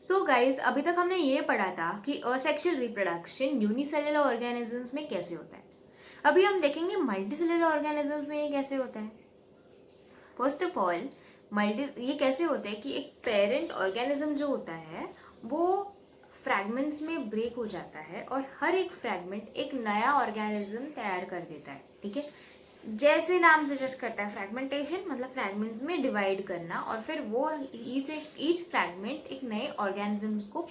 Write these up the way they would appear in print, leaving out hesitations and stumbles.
So guys अभी तक हमने ये पढ़ा था कि असेक्सुअल रिप्रोडक्शन यूनिसेलुलर ऑर्गेनिजम्स में कैसे होता है। अभी हम देखेंगे मल्टीसेलुलर ऑर्गेनिजम्स में ये कैसे होता है। फर्स्ट ऑफ ऑल मल्टी ये कैसे होता है कि एक पेरेंट ऑर्गेनिज्म जो होता है वो फ्रैगमेंट्स में ब्रेक हो जाता है और हर एक फ्रैगमेंट एक नया ऑर्गेनिज्म तैयार कर देता है। ठीक है, जैसे नाम सजेस्ट करता है फ्रैगमेंटेशन मतलब फ्रैगमेंट्स में डिवाइड करना और फिर वो ईच फ्रैगमेंट एक नए ऑर्गेनिजम्स को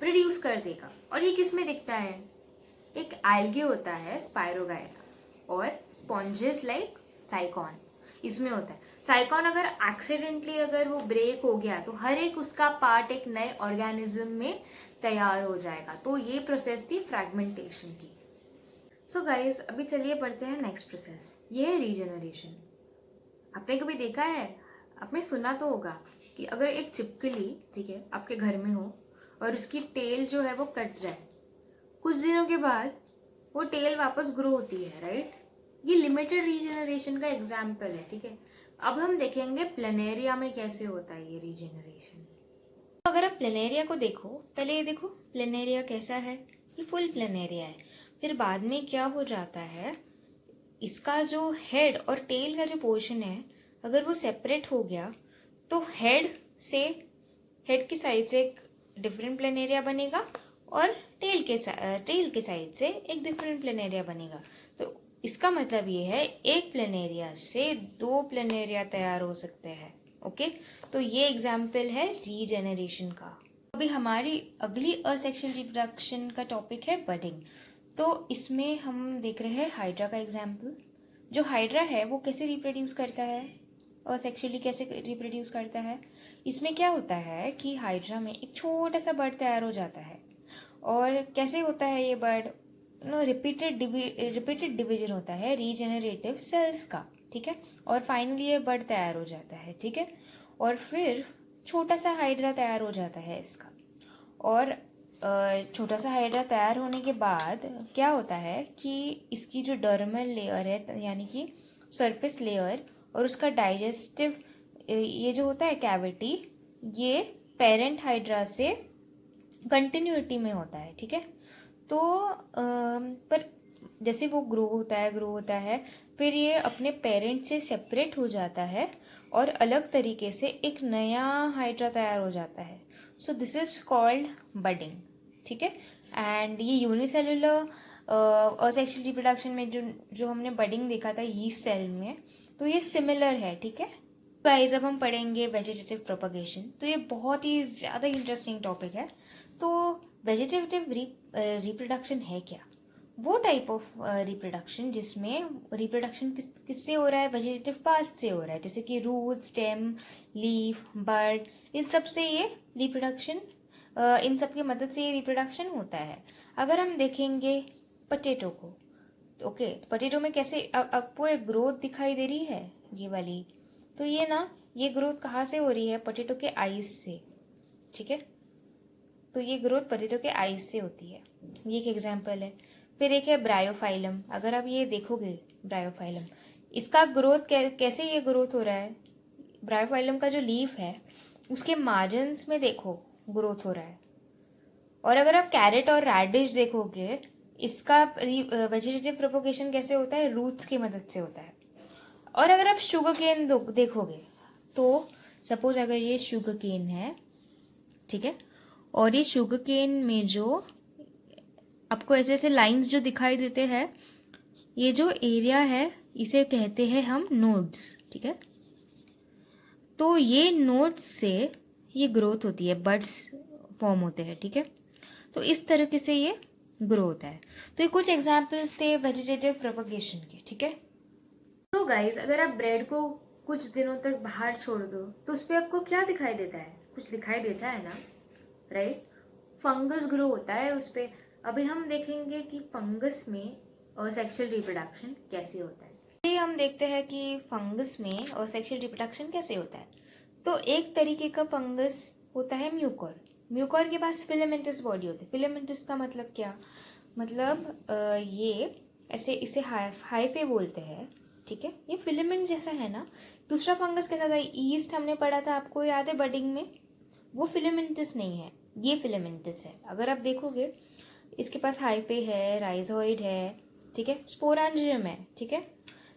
प्रोड्यूस कर देगा। और ये किस में दिखता है? एक एल्गे होता है स्पाइरोगाइरा और स्पॉन्जेस लाइक साइकॉन, इसमें होता है। साइकॉन अगर एक्सीडेंटली अगर वो ब्रेक हो गया तो हर एक उसका पार्ट एक नए ऑर्गेनिज्म में तैयार हो जाएगा। तो ये प्रोसेस थी फ्रैगमेंटेशन की। सो गाइस अभी चलिए पढ़ते हैं नेक्स्ट प्रोसेस, ये है रीजनरेशन। आपने कभी देखा है, आपने सुना तो होगा कि अगर एक छिपकली ठीक है आपके घर में हो और उसकी टेल जो है वो कट जाए, कुछ दिनों के बाद वो टेल वापस ग्रो होती है, राइट। ये लिमिटेड रीजनरेशन का एग्जाम्पल है। ठीक है, अब हम देखेंगे प्लेनेरिया में कैसे होता है ये रीजनरेशन। तो अगर आप प्लेनेरिया को देखो, पहले ये देखो प्लेनेरिया कैसा है, ये फुल प्लेनेरिया है। फिर बाद में क्या हो जाता है, इसका जो हेड और टेल का जो पोर्शन है अगर वो सेपरेट हो गया तो हेड की साइड से एक डिफरेंट प्लेनेरिया बनेगा और टेल के साइड से एक डिफरेंट प्लेनेरिया बनेगा। तो इसका मतलब ये है एक प्लेनेरिया से दो प्लेनेरिया तैयार हो सकते हैं। ओके, तो ये एग्जाम्पल है रीजेनरेशन का। अभी हमारी अगली असेक्सुअल रिप्रोडक्शन का टॉपिक है बडिंग। तो इसमें हम देख रहे हैं हाइड्रा का एग्जाम्पल। जो हाइड्रा है वो कैसे रिप्रोड्यूस करता है, असेक्सुअली कैसे रिप्रोड्यूस करता है। इसमें क्या होता है कि हाइड्रा में एक छोटा सा बर्ड तैयार हो जाता है। और कैसे होता है ये बर्ड, रिपीटेड डिवीजन होता है रीजेनरेटिव सेल्स का। ठीक है, और फाइनली ये बर्ड तैयार हो जाता है। ठीक है, और फिर छोटा सा हाइड्रा तैयार हो जाता है इसका। और छोटा सा हाइड्रा तैयार होने के बाद क्या होता है कि इसकी जो डर्मल लेयर है यानी कि सरफेस लेयर और उसका डाइजेस्टिव ये जो होता है कैविटी, ये पेरेंट हाइड्रा से कंटिन्यूटी में होता है। ठीक है, तो पर जैसे वो ग्रो होता है फिर ये अपने पेरेंट से सेपरेट हो जाता है और अलग तरीके से एक नया हाइड्रा तैयार हो जाता है। So this is called budding. ठीक है, एंड ये यूनिसेलुलर असेक्सुअल रिप्रोडक्शन में जो हमने बडिंग देखा था यीस्ट सेल में, तो ये सिमिलर है। ठीक है गाइस, अब हम पढ़ेंगे वेजिटेटिव प्रोपगेशन। तो ये बहुत ही ज़्यादा इंटरेस्टिंग टॉपिक है। तो वेजिटेटिव रिप्रोडक्शन है क्या? वो टाइप ऑफ रिप्रोडक्शन जिसमें रिप्रोडक्शन किससे हो रहा है, वेजिटेटिव पार्ट से हो रहा है, जैसे कि रूट, स्टेम, लीफ, बर्ड, इन सब से ये रिप्रोडक्शन, इन सब की मदद से ये रिप्रोडक्शन होता है। अगर हम देखेंगे पटेटो को, ओके पटेटो में कैसे आपको एक ग्रोथ दिखाई दे रही है ये वाली, तो ये ग्रोथ कहाँ से हो रही है, पटेटो के आइस से। ठीक है, तो ये ग्रोथ पटेटो के आइस से होती है, ये एक एग्जाम्पल है। फिर एक है ब्रायोफाइलम। अगर आप ये देखोगे ब्रायोफाइलम, इसका ग्रोथ कैसे ये ग्रोथ हो रहा है, ब्रायोफाइलम का जो लीफ है उसके मार्जिन्स में देखो ग्रोथ हो रहा है। और अगर आप कैरेट और रेडिश देखोगे, इसका वेजिटेटिव प्रोपोगेशन कैसे होता है, रूट्स की मदद से होता है। और अगर आप शुगर केन देखोगे, तो सपोज अगर ये शुगर केन है, ठीक है, और ये शुगर केन में जो आपको ऐसे ऐसे लाइंस जो दिखाई देते हैं, ये जो एरिया है इसे कहते हैं हम नोड्स। ठीक है, तो ये नोड्स से ये ग्रोथ होती है, बड्स फॉर्म होते हैं। ठीक है, तो इस तरीके से ये ग्रो होता है। तो ये कुछ एग्जाम्पल्स थे वेजिटेटिव प्रोपगेशन के। ठीक है, तो गाइज अगर आप ब्रेड को कुछ दिनों तक बाहर छोड़ दो तो उस पर आपको क्या दिखाई देता है, कुछ दिखाई देता है ना, राइट। फंगस ग्रो होता है उस पर। अभी हम देखेंगे कि फंगस में सेक्सुअल रिप्रोडक्शन कैसे होता है। ये हम देखते हैं कि फंगस में सेक्सुअल रिप्रोडक्शन कैसे होता है। तो एक तरीके का फंगस होता है म्यूकोर। म्यूकोर के पास फिलामेंटस बॉडी होती है। फिलामेंटस का मतलब क्या, मतलब ये ऐसे इसे हाइफे बोलते हैं। ठीक है, ये फिलामेंट जैसा है ना। दूसरा फंगस कैसा था, ईस्ट हमने पढ़ा था, आपको याद है बडिंग में, वो फिलामेंटस नहीं है, ये फिलामेंटस है। अगर आप देखोगे इसके पास हाइपे है, राइजोइड है, ठीक है, स्पोरेंजियम है, ठीक है।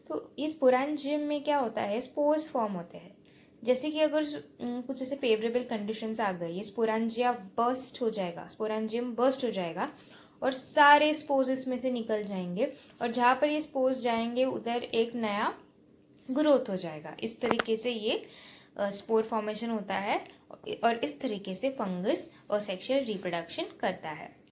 तो इस स्पोरेंजियम में क्या होता है, स्पोर्स फॉर्म होते हैं। जैसे कि अगर कुछ ऐसे फेवरेबल कंडीशंस आ गई, ये स्पोरेंजिया बर्स्ट हो जाएगा, स्पोरेंजियम बर्स्ट हो जाएगा और सारे स्पोर्स इसमें से निकल जाएंगे, और जहाँ पर ये स्पोर्स जाएंगे उधर एक नया ग्रोथ हो जाएगा। इस तरीके से ये स्पोर फॉर्मेशन होता है और इस तरीके से फंगस और सेक्सुअल रिप्रोडक्शन करता है।